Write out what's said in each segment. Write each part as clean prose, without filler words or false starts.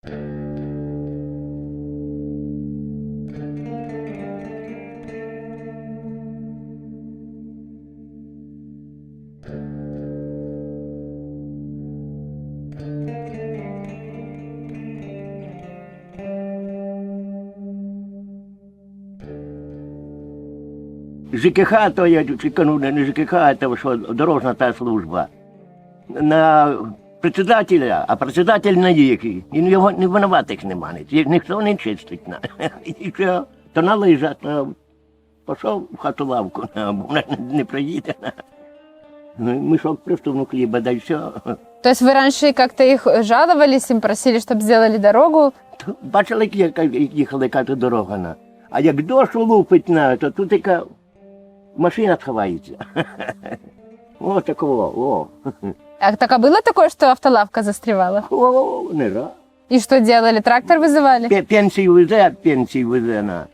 ЖКХ, то я чекану, не ЖКХ, это що дорожна та служба. На председателя, а председатель на їхи. І його не винуватих нема, ніхто не чистить. І що, то належать, пішов в хату лавку, вона не приїде. Мішок приступну хліба, да й все. То есть вы раньше как-то их жаловались, им просили, чтобы сделали дорогу? Бачили, як їхали, яка тут дорога. А як дощ лупить, то тут така машина сховається. О, такого, о. А так, а было такое, что автолавка застревала? О, не раз. И что делали? Трактор вызывали? Пенсію везе.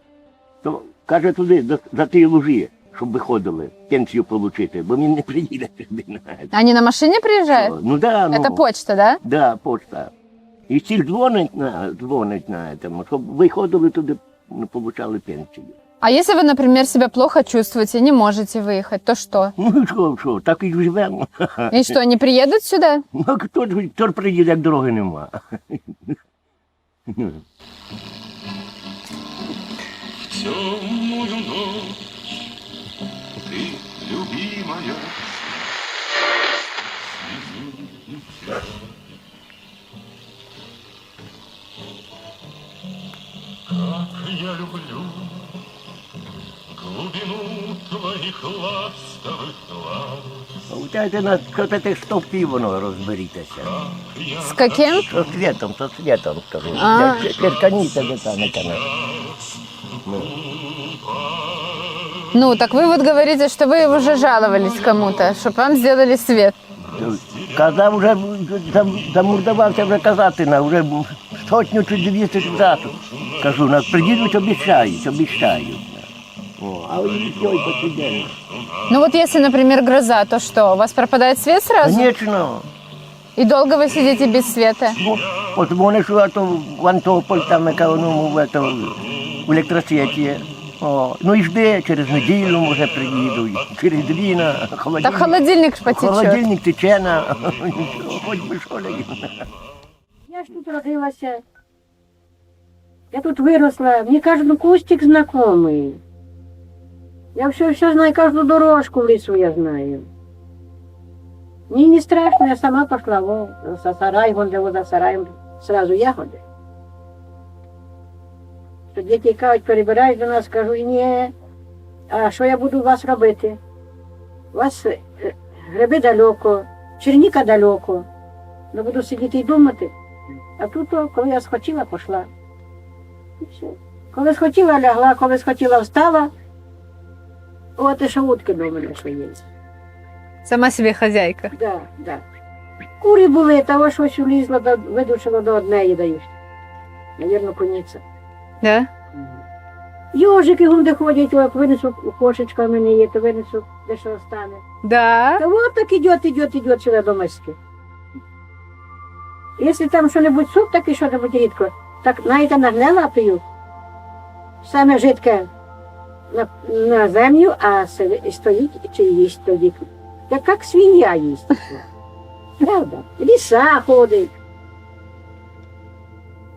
То, каже, туди, за ті лужі, щоб виходили, пенсію отримати, бо він не приїде сюди. Они на машине приезжают? Ну, да, Это почта, да? Да, почта. І всі дзвонить на цьому, щоб виходили туди, не отримали пенсію. А если вы, например, себя плохо чувствуете, не можете выехать, то что? Ну, що, так і живемо. И что, они приедут сюда? Ну, хто приїде, як дороги нема. В темную ночь ты, любимая, как я люблю глубину твоих ласковых глаз. Утайте на тих стовпів воно розберітеся. С каким? Со світом, скажу. А. Черканіться де там, не канал. Ну, так вы вот говорите, что вы уже жаловались кому-то, чтобы вам сделали свет. Казав, вже замурдувався вже казати, вже 100 чи 200 разів. Кажу, приїдуть, обіцяють. А ой, по цей день. Ну вот если, например, гроза, то что, у вас пропадает свет сразу? Звісно. И долго вы сидите без света? От вони ж в Антополь, там, в електросвіті. Ну і жди, через неділю, може, приїдуть, через 2 на холодильник. Так холодильник ж потечет. Холодильник тече на, хоч би що ли. Я ж тут родилася, я тут виросла, мені кожен кустик знайомий. Я все знаю, кожну дорожку в лісу я знаю. Мені не страшно, я сама пішла, за сарай, вон за сараєм, сразу ягоди. Що діти кажуть, перебирають до нас, кажу, ні, а що я буду у вас робити? У вас гриби далеко, черніка далеко. Ну, буду сидіти і думати. А тут, коли я схотіла, пішла. І все. Коли схотіла, лягла, коли схотіла, встала. От і шавутки до мене, що є. Сама себе хозяйка. Да. Кури були, того щось улізло, видушило до однієї дають. Навірно, коніця. Да? Йожики гунди ходять, як винесу кошечка в мене є, то винесу, де що остане. Да. Та от так ідет сюди до миски. Якщо там що-небудь суп, так і що-небудь рідко, так знаєте, нагне лапою, саме жидке на землю, а стоїть чи їсть тоді. Як свиня їсть. Правда. Ліса ходить.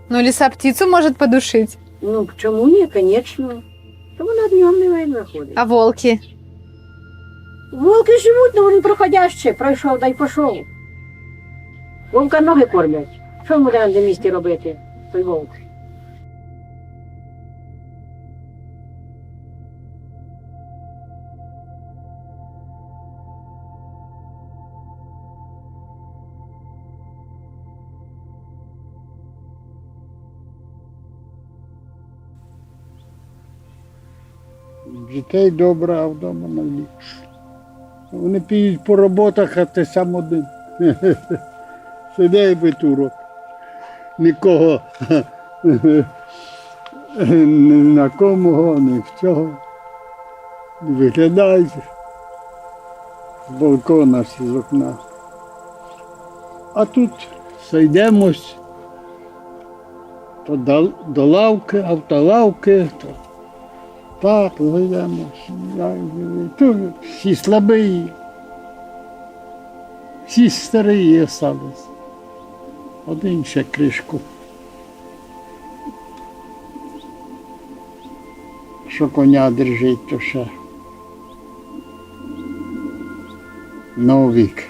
Ну, лиса птицу может подушить. Ну, чому ні, звісно. То вона днем не видно ходить. А волки? Волки живуть, але він проходяще, пройшов, дай пішов. Вовка ноги кормять. Що йому на місці робити, той вовк? Дітей добре, а вдома найліпше. Вони підуть по роботах, а ти сам один. Сидай би турок. Нікого не знакомого, ні в цього. Виглядаєш з балкона, з окна. А тут зайдемось, То до лавки, автолавки, то так, йдемо. То всі слабі, всі старі остались. Один ще кришку. Що коня держить, то ще новік.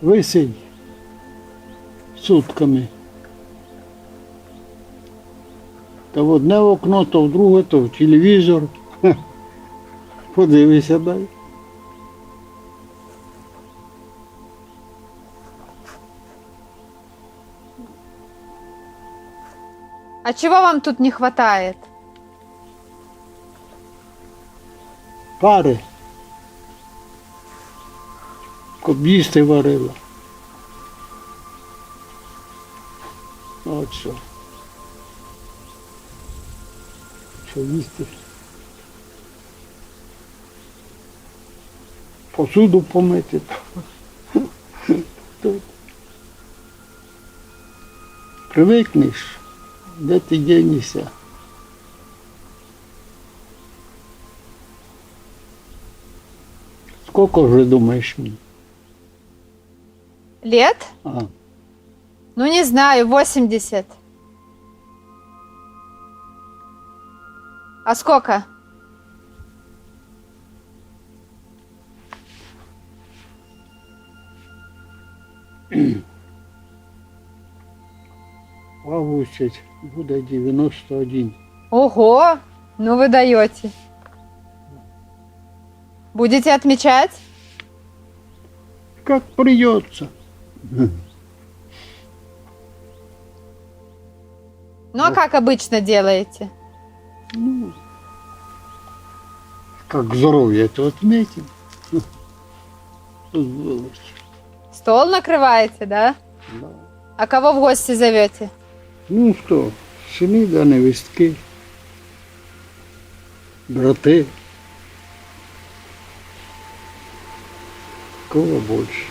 Висить сутками. То в одне окно, то в друге, то в телевізор. Подивися дай. А чего вам тут не хватает? Пари. Коб'їсти варила. От що. Що їсти? Посуду помити. Тут. Привикнеш, де ти дінешся. Скільки вже думаєш мені? Лет? А, Ну, не знаю, 80. А сколько? в августі буде 91. Ого, ну вы даете. Будете отмечать? Как придется. Ну, а как обычно делаете? Как здоровье это отметим. Тут было. Стол накрываете, да? Да. А кого в гости зовете? Ну что, сыны да невестки, браты. Кого больше?